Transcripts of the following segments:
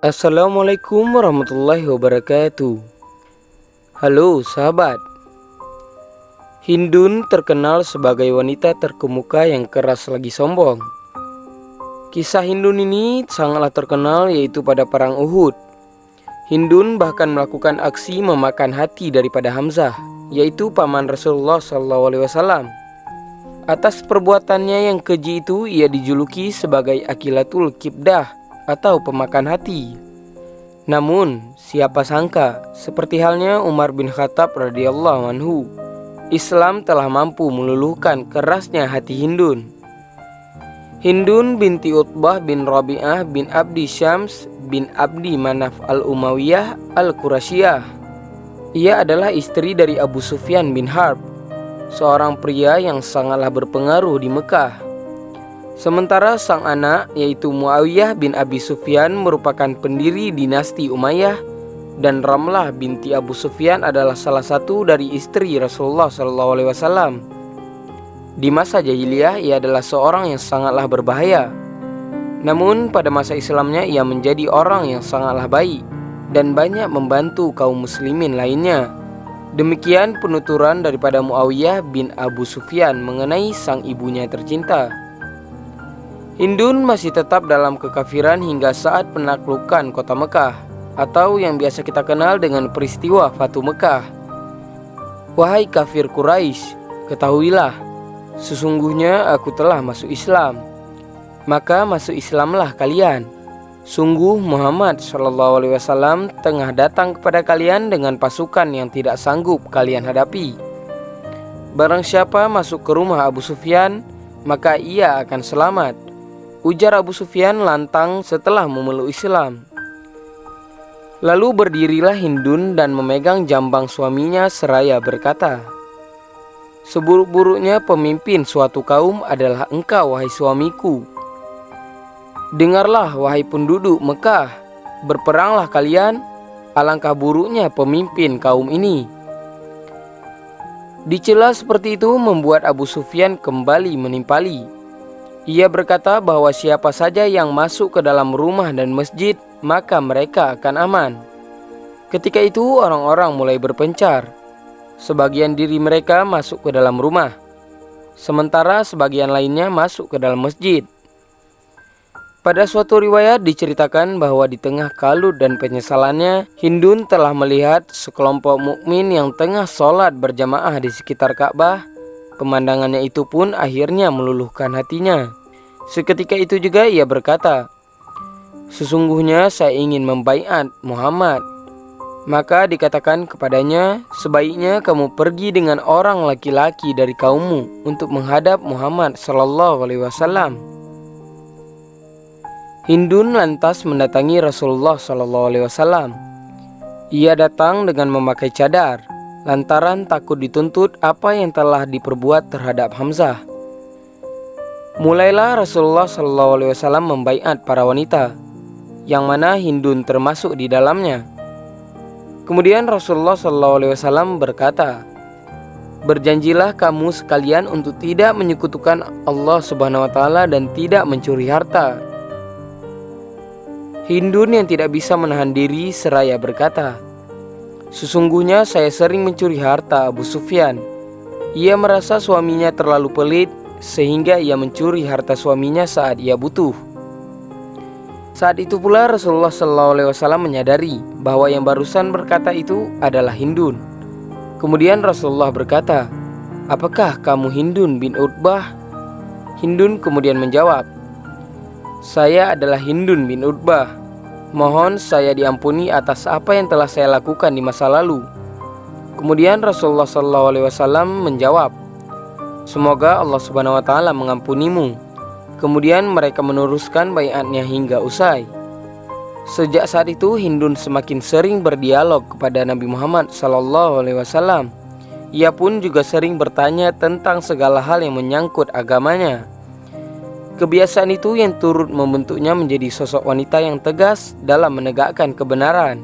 Assalamualaikum warahmatullahi wabarakatuh. Halo sahabat. Hindun terkenal sebagai wanita terkemuka yang keras lagi sombong. Kisah Hindun ini sangatlah terkenal, yaitu pada perang Uhud. Hindun bahkan melakukan aksi memakan hati daripada Hamzah, yaitu paman Rasulullah SAW. Atas perbuatannya yang keji itu, ia dijuluki sebagai Akilatul Kibdah atau pemakan hati. Namun, siapa sangka, seperti halnya Umar bin Khattab radhiyallahu anhu, Islam telah mampu meluluhkan kerasnya hati Hindun. Hindun binti Utbah bin Rabi'ah bin Abdi Syams bin Abdi Manaf al-Umayyah al-Qurasyiyah. Ia adalah istri dari Abu Sufyan bin Harb, seorang pria yang sangatlah berpengaruh di Mekah. Sementara sang anak, yaitu Muawiyah bin Abi Sufyan, merupakan pendiri dinasti Umayyah, dan Ramlah binti Abu Sufyan adalah salah satu dari istri Rasulullah SAW. Di masa jahiliyah, ia adalah seorang yang sangatlah berbahaya. Namun pada masa Islamnya, ia menjadi orang yang sangatlah baik dan banyak membantu kaum muslimin lainnya. Demikian penuturan daripada Muawiyah bin Abu Sufyan mengenai sang ibunya tercinta. Hindun masih tetap dalam kekafiran hingga saat penaklukan kota Mekah, atau yang biasa kita kenal dengan peristiwa Fatu Mekah. Wahai kafir Quraisy, ketahuilah, sesungguhnya aku telah masuk Islam. Maka masuk Islamlah kalian. Sungguh Muhammad SAW tengah datang kepada kalian dengan pasukan yang tidak sanggup kalian hadapi. Barang siapa masuk ke rumah Abu Sufyan, maka ia akan selamat, ujar Abu Sufyan lantang setelah memeluk Islam. Lalu berdirilah Hindun dan memegang jambang suaminya seraya berkata, "Seburuk-buruknya pemimpin suatu kaum adalah engkau, wahai suamiku. Dengarlah, wahai penduduk Mekah, berperanglah kalian, alangkah buruknya pemimpin kaum ini." Dicela seperti itu membuat Abu Sufyan kembali menimpali. Ia berkata bahwa siapa saja yang masuk ke dalam rumah dan masjid, maka mereka akan aman. Ketika itu orang-orang mulai berpencar. Sebagian diri mereka masuk ke dalam rumah, sementara sebagian lainnya masuk ke dalam masjid. Pada suatu riwayat diceritakan bahwa di tengah kalut dan penyesalannya, Hindun telah melihat sekelompok mukmin yang tengah sholat berjamaah di sekitar Ka'bah. Pemandangannya itu pun akhirnya meluluhkan hatinya. Seketika itu juga ia berkata, "Sesungguhnya saya ingin membaiat Muhammad." Maka dikatakan kepadanya, "Sebaiknya kamu pergi dengan orang laki-laki dari kaummu untuk menghadap Muhammad SAW." Hindun lantas mendatangi Rasulullah SAW. Ia datang dengan memakai cadar, lantaran takut dituntut apa yang telah diperbuat terhadap Hamzah. Mulailah Rasulullah SAW membaiat para wanita, yang mana Hindun termasuk di dalamnya. Kemudian Rasulullah SAW berkata, "Berjanjilah kamu sekalian untuk tidak menyekutukan Allah Subhanahu wa Ta'ala dan tidak mencuri harta." Hindun yang tidak bisa menahan diri seraya berkata, "Sesungguhnya saya sering mencuri harta Abu Sufyan. Ia merasa suaminya terlalu pelit sehingga ia mencuri harta suaminya saat ia butuh." Saat itu pula Rasulullah SAW menyadari bahwa yang barusan berkata itu adalah Hindun. Kemudian Rasulullah berkata, "Apakah kamu Hindun bin Utbah?" Hindun kemudian menjawab, "Saya adalah Hindun bin Utbah. Mohon saya diampuni atas apa yang telah saya lakukan di masa lalu." Kemudian Rasulullah SAW menjawab, "Semoga Allah Subhanahu wa Ta'ala mengampunimu." Kemudian mereka meneruskan baiatnya hingga usai. Sejak saat itu Hindun semakin sering berdialog kepada Nabi Muhammad SAW. Ia pun juga sering bertanya tentang segala hal yang menyangkut agamanya. Kebiasaan itu yang turut membentuknya menjadi sosok wanita yang tegas dalam menegakkan kebenaran.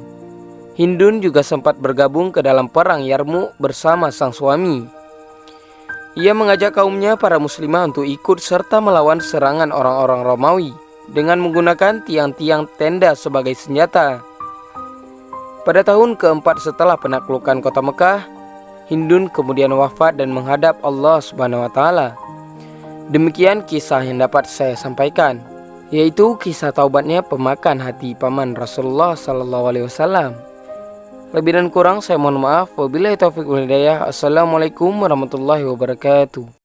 Hindun juga sempat bergabung ke dalam perang Yarmuk bersama sang suami. Ia mengajak kaumnya para muslimah untuk ikut serta melawan serangan orang-orang Romawi dengan menggunakan tiang-tiang tenda sebagai senjata. Pada tahun keempat setelah penaklukan kota Mekah, Hindun kemudian wafat dan menghadap Allah Subhanahu wa Ta'ala. Demikian kisah yang dapat saya sampaikan, yaitu kisah taubatnya pemakan hati paman Rasulullah SAW. Lebih dan kurang saya mohon maaf. Wabillahi taufiq wal hidayah. Assalamualaikum warahmatullahi wabarakatuh.